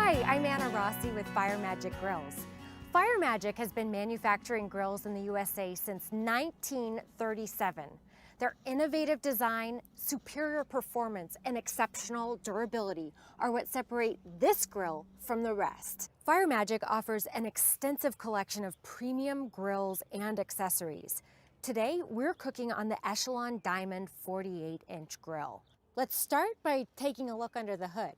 Hi, I'm Anna Rossi with Fire Magic Grills. Fire Magic has been manufacturing grills in the USA since 1937. Their innovative design, superior performance, and exceptional durability are what separate this grill from the rest. Fire Magic offers an extensive collection of premium grills and accessories. Today, we're cooking on the Echelon Diamond 48-inch grill. Let's start by taking a look under the hood.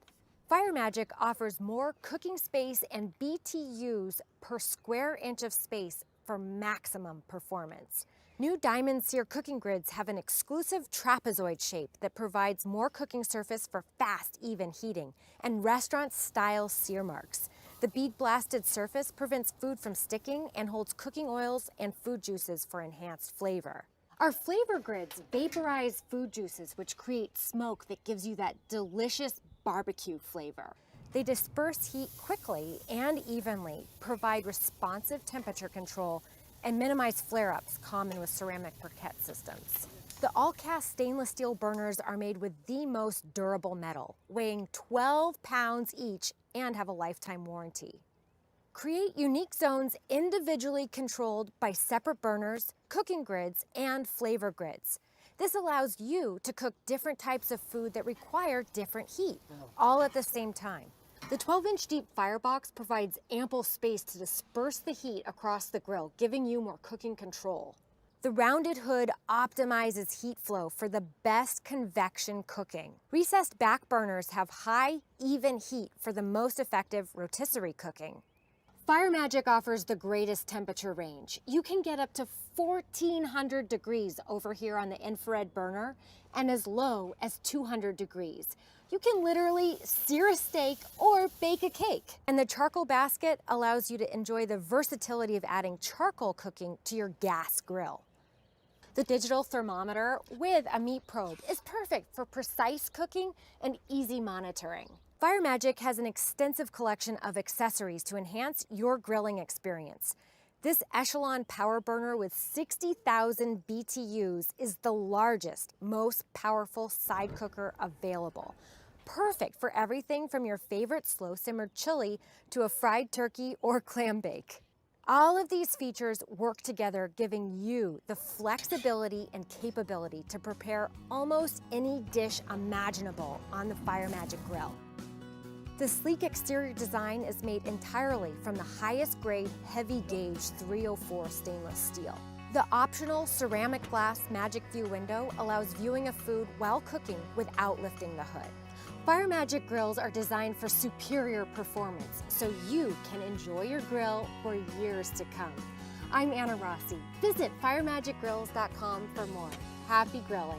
Fire Magic offers more cooking space and BTUs per square inch of space for maximum performance. New Diamond Sear cooking grids have an exclusive trapezoid shape that provides more cooking surface for fast, even heating, and restaurant-style sear marks. The bead-blasted surface prevents food from sticking and holds cooking oils and food juices for enhanced flavor. Our flavor grids vaporize food juices, which create smoke that gives you that delicious barbecue flavor. They disperse heat quickly and evenly, provide responsive temperature control, and minimize flare-ups common with ceramic briquette systems. The all-cast stainless steel burners are made with the most durable metal, weighing 12 pounds each and have a lifetime warranty. Create unique zones individually controlled by separate burners, cooking grids, and flavor grids. This allows you to cook different types of food that require different heat, all at the same time. The 12-inch deep firebox provides ample space to disperse the heat across the grill, giving you more cooking control. The rounded hood optimizes heat flow for the best convection cooking. Recessed back burners have high, even heat for the most effective rotisserie cooking. Fire Magic offers the greatest temperature range. You can get up to 1400 degrees over here on the infrared burner and as low as 200 degrees. You can literally sear a steak or bake a cake. And the charcoal basket allows you to enjoy the versatility of adding charcoal cooking to your gas grill. The digital thermometer with a meat probe is perfect for precise cooking and easy monitoring. Fire Magic has an extensive collection of accessories to enhance your grilling experience. This Echelon power burner with 60,000 BTUs is the largest, most powerful side cooker available. Perfect for everything from your favorite slow-simmered chili to a fried turkey or clam bake. All of these features work together, giving you the flexibility and capability to prepare almost any dish imaginable on the Fire Magic Grill. The sleek exterior design is made entirely from the highest grade heavy gauge 304 stainless steel. The optional ceramic glass Magic View window allows viewing of food while cooking without lifting the hood. Fire Magic grills are designed for superior performance, so you can enjoy your grill for years to come. I'm Anna Rossi. Visit firemagicgrills.com for more. Happy grilling.